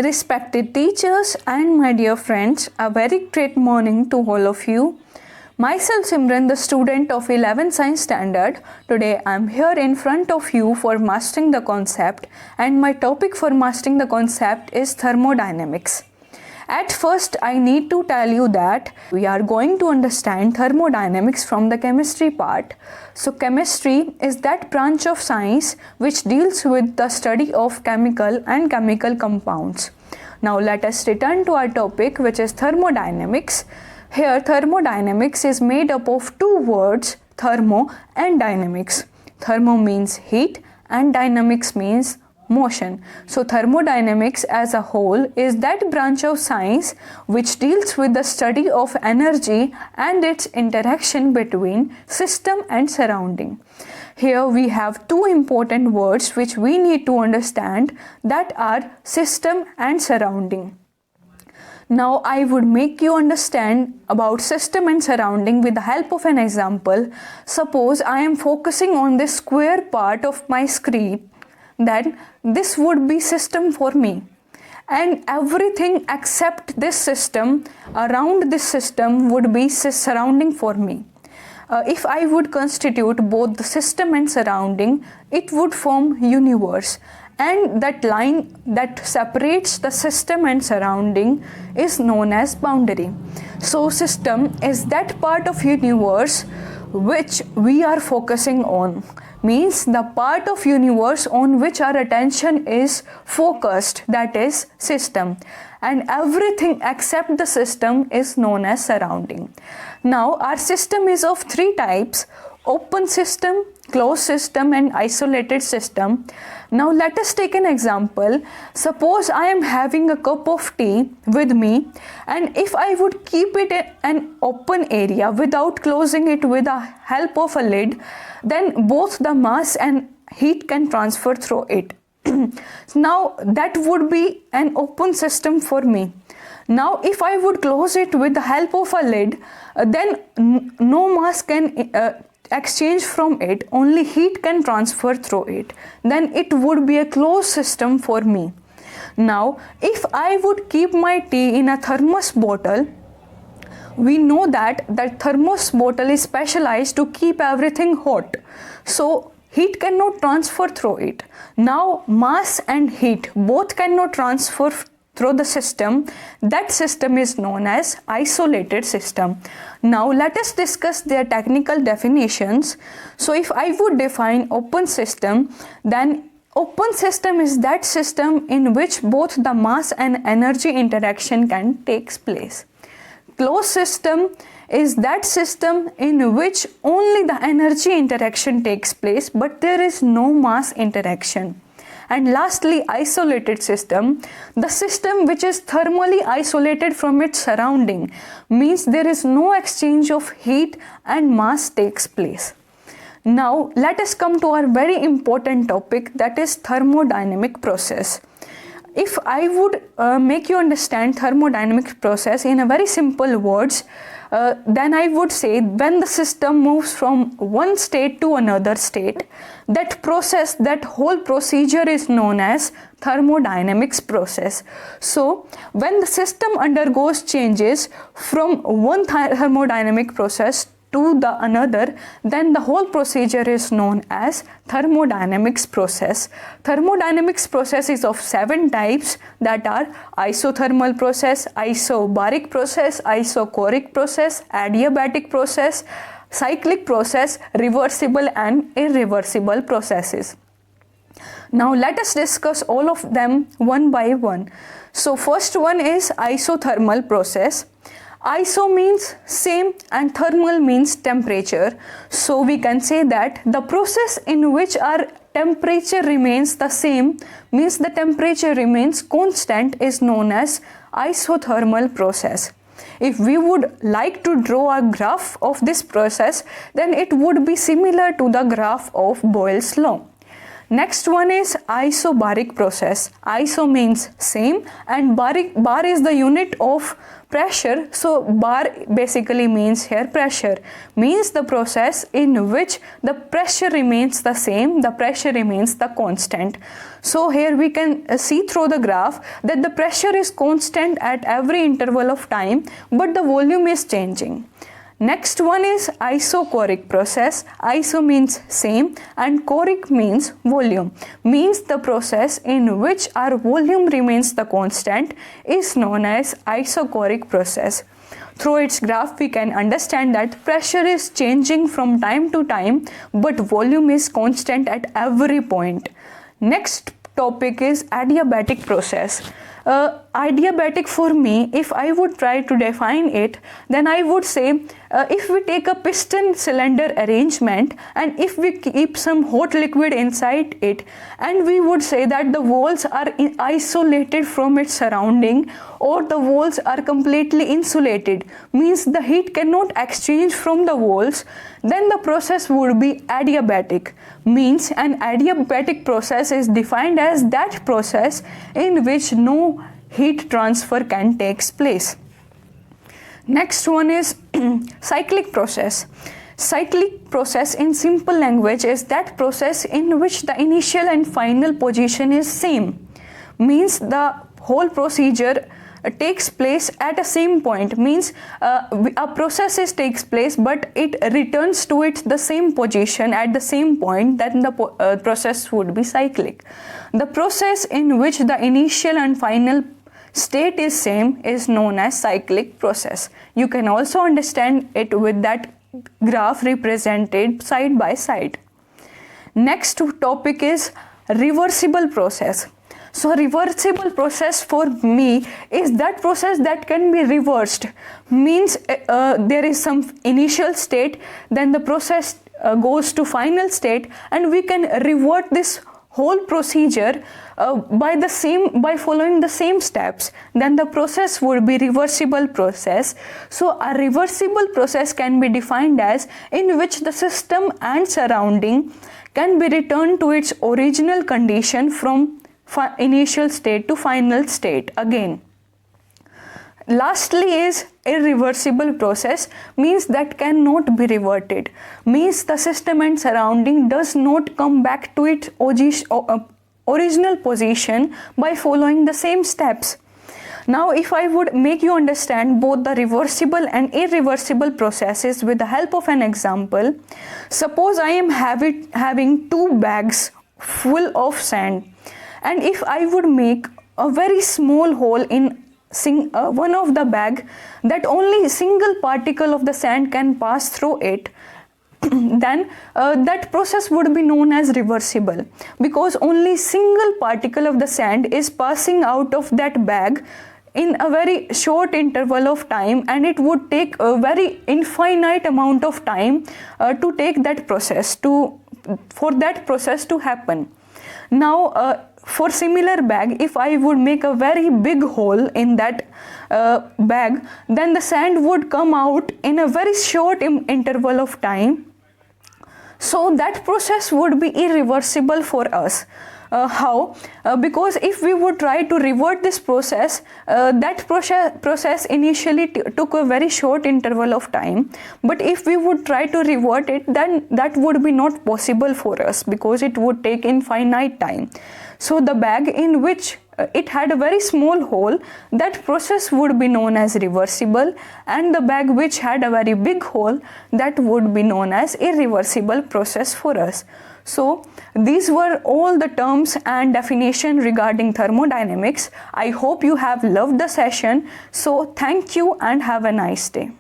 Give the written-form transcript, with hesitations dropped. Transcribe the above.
Respected teachers and my dear friends, a very great morning to all of you. Myself Simran, the student of 11th Science Standard. Today I am here in front of you for mastering the concept, and my topic for mastering the concept is thermodynamics. At first, I need to tell you that we are going to understand thermodynamics from the chemistry part. So chemistry is that branch of science which deals with the study of chemical and chemical compounds. Now let us return to our topic, which is thermodynamics. Here thermodynamics is made up of two words, thermo and dynamics. Thermo means heat and dynamics means motion. So thermodynamics as a whole is that branch of science which deals with the study of energy and its interaction between system and surrounding. Here we have two important words which we need to understand, that are system and surrounding. Now I would make you understand about system and surrounding with the help of an example. Suppose I am focusing on this square part of my screen. Then this would be system for me, and everything except this system, around this system, would be surrounding for me. If I would constitute both the system and surrounding, it would form universe, and that line that separates the system and surrounding is known as boundary. So system is that part of universe which we are focusing on, means the part of universe on which our attention is focused, that is system, and everything except the system is known as surrounding. Now our system is of three types: open system, closed system and isolated system. Now let us take an example. Suppose I am having a cup of tea with me, and if I would keep it in an open area without closing it with the help of a lid, then both the mass and heat can transfer through it. Now that would be an open system for me. Now if I would close it with the help of a lid, then no mass can exchange from it, only heat can transfer through it. Then it would be a closed system for me. Now if I would keep my tea in a thermos bottle, we know that thermos bottle is specialized to keep everything hot, so heat cannot transfer through it. Now mass and heat both cannot transfer through the system. That system is known as isolated system. Now let us discuss their technical definitions. So if I would define open system, then open system is that system in which both the mass and energy interaction can take place. Closed system is that system in which only the energy interaction takes place, but there is no mass interaction. And lastly, isolated system, the system which is thermally isolated from its surrounding, means there is no exchange of heat and mass takes place. Now let us come to our very important topic, that is thermodynamic process. If I would make you understand thermodynamic process in a very simple words, then I would say when the system moves from one state to another state, that process, that whole procedure is known as thermodynamics process. So when the system undergoes changes from one thermodynamic process to the another, then the whole procedure is known as thermodynamics process. Thermodynamics process is of 7 types, that are isothermal process, isobaric process, isochoric process, adiabatic process, cyclic process, reversible and irreversible processes. Now let us discuss all of them one by one. So first one is isothermal process. Iso means same and thermal means temperature. So we can say that the process in which our temperature remains the same, means the temperature remains constant, is known as isothermal process. If we would like to draw a graph of this process, then it would be similar to the graph of Boyle's law. Next one is isobaric process. Iso means same and bar is the unit of pressure. So bar basically means here pressure, means the process in which the pressure remains the same, the pressure remains the constant. So here we can see through the graph that the pressure is constant at every interval of time, but the volume is changing. Next one is isochoric process. Iso means same and choric means volume, means the process in which our volume remains the constant is known as isochoric process. Through its graph we can understand that pressure is changing from time to time, but volume is constant at every point. Next topic is adiabatic process. Adiabatic for me, if I would try to define it, then I would say if we take a piston cylinder arrangement and if we keep some hot liquid inside it, and we would say that the walls are isolated from its surrounding, or the walls are completely insulated, means the heat cannot exchange from the walls, then the process would be adiabatic. Means an adiabatic process is defined as that process in which no heat transfer can take place. Next one is cyclic process. Cyclic process in simple language is that process in which the initial and final position is same, means the whole procedure takes place at a same point, means a process takes place but it returns to its the same position at the same point, then the process would be cyclic. The process in which the initial and final state is same is known as cyclic process. You can also understand it with that graph represented side by side. Next topic is reversible process. So reversible process for me is that process that can be reversed, means there is some initial state, then the process goes to final state, and we can revert this whole procedure by following the same steps, then the process would be reversible process. So a reversible process can be defined as in which the system and surrounding can be returned to its original condition from initial state to final state again. Lastly is irreversible process, means that cannot be reverted, means the system and surrounding does not come back to its original position by following the same steps. Now if I would make you understand both the reversible and irreversible processes with the help of an example, suppose I am having two bags full of sand, and if I would make a very small hole in one of the bag that only a single particle of the sand can pass through it, then that process would be known as reversible, because only single particle of the sand is passing out of that bag in a very short interval of time, and it would take a very infinite amount of time to take that process for that process to happen. Now for similar bag, if I would make a very big hole in that bag, then the sand would come out in a very short interval of time. So that process would be irreversible for us. How? Because if we would try to revert this process, that process initially took a very short interval of time, but if we would try to revert it, then that would be not possible for us because it would take infinite time. So the bag in which it had a very small hole, that process would be known as reversible, and the bag which had a very big hole, that would be known as irreversible process for us. So these were all the terms and definition regarding thermodynamics. I hope you have loved the session. So thank you and have a nice day.